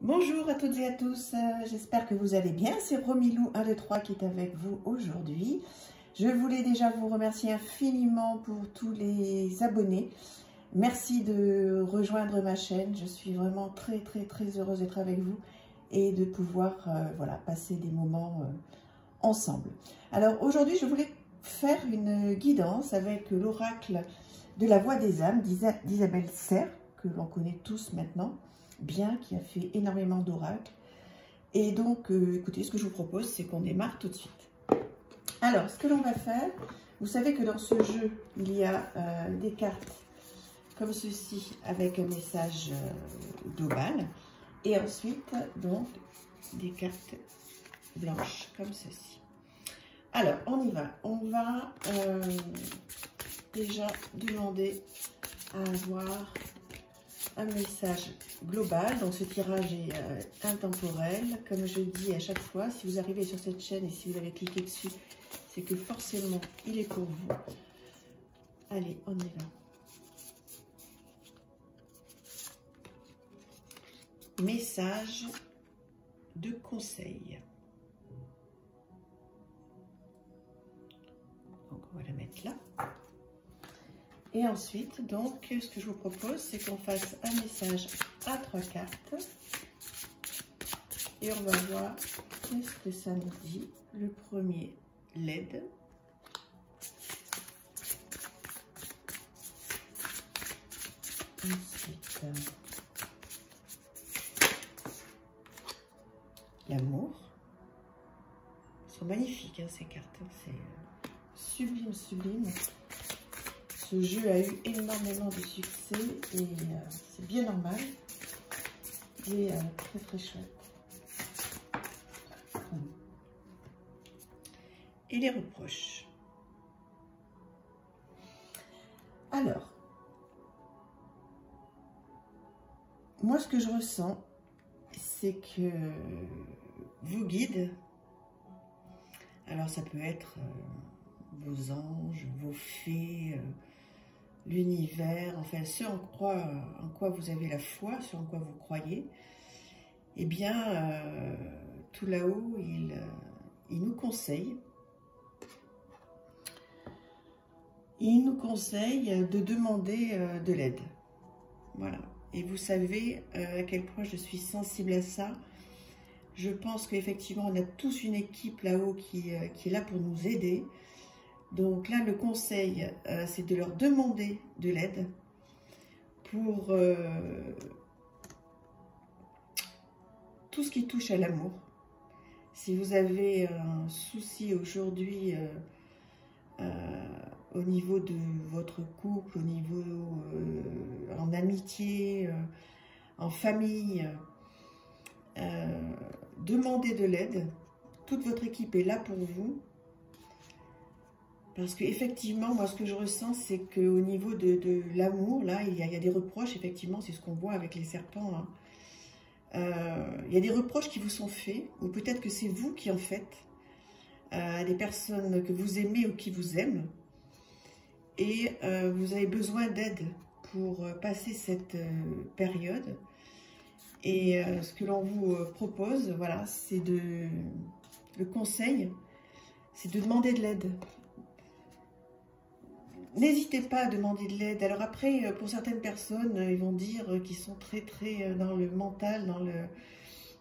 Bonjour à toutes et à tous, j'espère que vous allez bien. C'est Romilou 123 qui est avec vous aujourd'hui. Je voulais déjà vous remercier infiniment pour tous les abonnés. Merci de rejoindre ma chaîne. Je suis vraiment très heureuse d'être avec vous et de pouvoir voilà, passer des moments ensemble. Alors aujourd'hui, je voulais faire une guidance avec l'oracle de la voix des âmes d'Isabelle Serre, que l'on connaît tous maintenant bien, qui a fait énormément d'oracles. Et donc, écoutez, ce que je vous propose, c'est qu'on démarre tout de suite. Alors, ce que l'on va faire, vous savez que dans ce jeu, il y a des cartes comme ceci, avec un message global, et ensuite, donc, des cartes blanches, comme ceci. Alors, on y va. On va déjà demander à avoir un message global. Donc ce tirage est intemporel. Comme je dis à chaque fois, si vous arrivez sur cette chaîne et si vous avez cliqué dessus, c'est que forcément il est pour vous. Allez, on y va. Message de conseil. Donc on va la mettre là. Et ensuite, donc, ce que je vous propose, c'est qu'on fasse un message à 3 cartes. Et on va voir qu'est-ce que ça nous dit. Le premier, l'aide. Ensuite, l'amour. Elles sont magnifiques, hein, ces cartes. C'est sublime. Ce jeu a eu énormément de succès et c'est bien normal. Il est très chouette. Et les reproches. Alors, moi ce que je ressens, c'est que vos guides, alors ça peut être vos anges, vos fées, l'univers, enfin ce en quoi vous avez la foi, ce en quoi vous croyez, eh bien, tout là-haut, il nous conseille. Il nous conseille de demander de l'aide. Voilà. Et vous savez à quel point je suis sensible à ça. Je pense qu'effectivement, on a tous une équipe là-haut qui est là pour nous aider. Donc là, le conseil, c'est de leur demander de l'aide pour tout ce qui touche à l'amour. Si vous avez un souci aujourd'hui au niveau de votre couple, au niveau en amitié, en famille, demandez de l'aide. Toute votre équipe est là pour vous. Parce qu'effectivement, moi, ce que je ressens, c'est qu'au niveau de l'amour, là, il y a des reproches, effectivement, c'est ce qu'on voit avec les serpents. Hein. Il y a des reproches qui vous sont faits, ou peut-être que c'est vous qui en faites, à des personnes que vous aimez ou qui vous aiment, et vous avez besoin d'aide pour passer cette période. Et ce que l'on vous propose, voilà, c'est le conseil, c'est de demander de l'aide. N'hésitez pas à demander de l'aide. Alors après, pour certaines personnes, ils vont dire qu'ils sont très dans le mental,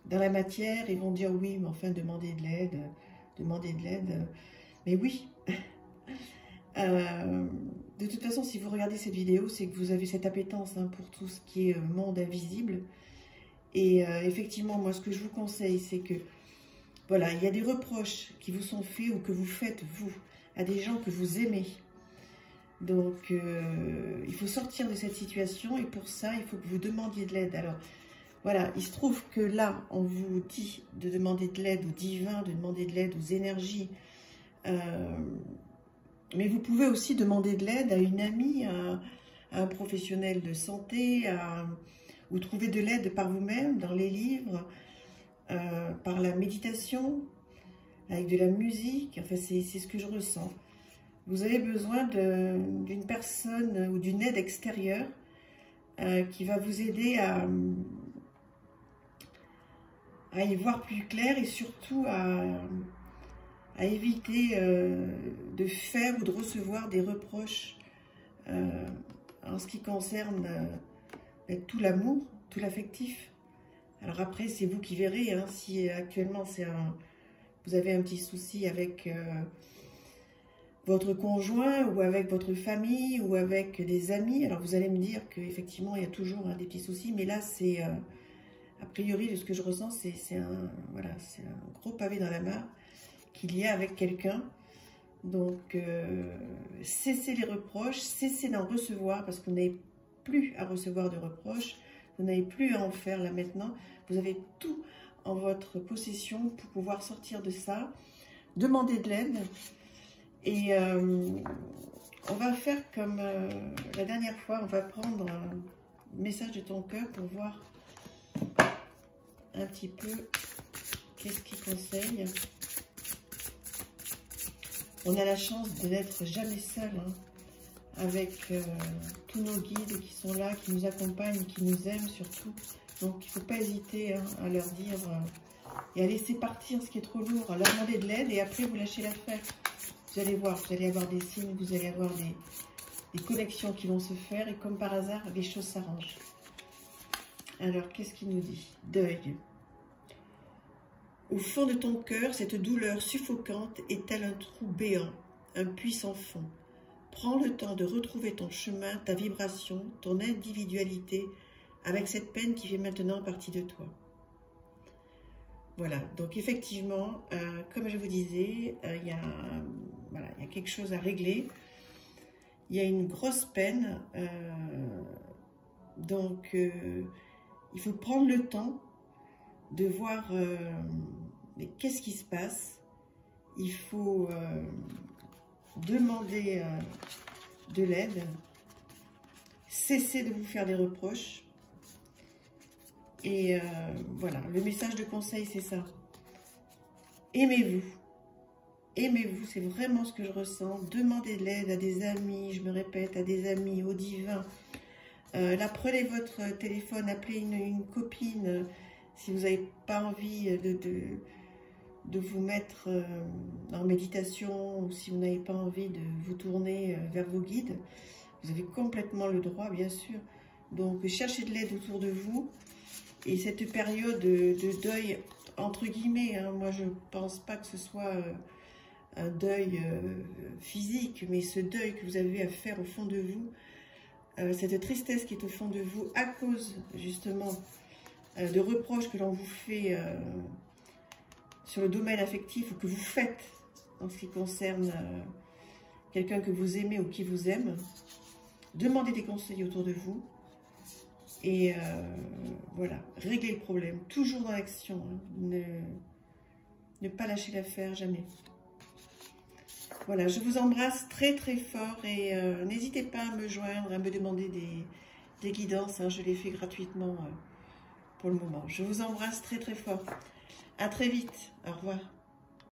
dans la matière. Ils vont dire oui, mais enfin, demander de l'aide. Mais oui. De toute façon, si vous regardez cette vidéo, c'est que vous avez cette appétence hein, pour tout ce qui est monde invisible. Et effectivement, moi, ce que je vous conseille, c'est que, voilà, il y a des reproches qui vous sont faits ou que vous faites, vous, à des gens que vous aimez. Donc, il faut sortir de cette situation et pour ça, il faut que vous demandiez de l'aide. Alors, voilà, il se trouve que là, on vous dit de demander de l'aide au divin, de demander de l'aide aux énergies. Mais vous pouvez aussi demander de l'aide à une amie, à un professionnel de santé, ou trouver de l'aide par vous-même, dans les livres, par la méditation, avec de la musique. Enfin, c'est ce que je ressens. Vous avez besoin d'une personne ou d'une aide extérieure qui va vous aider à y voir plus clair et surtout à éviter de faire ou de recevoir des reproches en ce qui concerne tout l'amour, tout l'affectif. Alors après, c'est vous qui verrez, hein, si actuellement vous avez un petit souci avec votre conjoint ou avec votre famille ou avec des amis. Alors vous allez me dire qu'effectivement, il y a toujours des petits soucis, mais là, c'est a priori, de ce que je ressens, c'est un gros pavé dans la mare qu'il y a avec quelqu'un. Donc, cessez les reproches, cessez d'en recevoir parce que vous n'avez plus à recevoir de reproches, vous n'avez plus à en faire là maintenant. Vous avez tout en votre possession pour pouvoir sortir de ça. Demandez de l'aide et on va faire comme la dernière fois, on va prendre un message de ton cœur pour voir un petit peu qu'est-ce qu'il conseille. On a la chance de n'être jamais seul, hein, avec tous nos guides qui sont là, qui nous accompagnent, qui nous aiment surtout. Donc il ne faut pas hésiter, hein, à leur dire et à laisser partir ce qui est trop lourd, à leur demander de l'aide et après vous lâchez l'affaire. Vous allez voir, vous allez avoir des signes, vous allez avoir des connexions qui vont se faire et comme par hasard, les choses s'arrangent. Alors, qu'est-ce qu'il nous dit? Deuil. Au fond de ton cœur, cette douleur suffocante est telle un trou béant, un puits sans fond. Prends le temps de retrouver ton chemin, ta vibration, ton individualité, avec cette peine qui fait maintenant partie de toi. Voilà, donc effectivement, comme je vous disais, il y a quelque chose à régler. Il y a une grosse peine, donc il faut prendre le temps de voir mais qu'est-ce qui se passe. Il faut demander de l'aide, cesser de vous faire des reproches. Et voilà, le message de conseil, c'est ça. Aimez-vous. Aimez-vous, c'est vraiment ce que je ressens. Demandez de l'aide à des amis, je me répète, à des amis, au divin. Là, prenez votre téléphone, appelez une copine. Si vous n'avez pas envie de vous mettre en méditation ou si vous n'avez pas envie de vous tourner vers vos guides, vous avez complètement le droit, bien sûr. Donc, cherchez de l'aide autour de vous. Et cette période de deuil, entre guillemets, hein, moi je ne pense pas que ce soit un deuil physique, mais ce deuil que vous avez à faire au fond de vous, cette tristesse qui est au fond de vous à cause justement de reproches que l'on vous fait sur le domaine affectif ou que vous faites en ce qui concerne quelqu'un que vous aimez ou qui vous aime. Demandez des conseils autour de vous. Et voilà, réglez le problème, toujours dans l'action, hein. Ne pas lâcher l'affaire, jamais. Voilà, je vous embrasse très très fort et n'hésitez pas à me joindre, à me demander des guidances, hein. Je les fais gratuitement pour le moment. Je vous embrasse très très fort. À très vite, au revoir.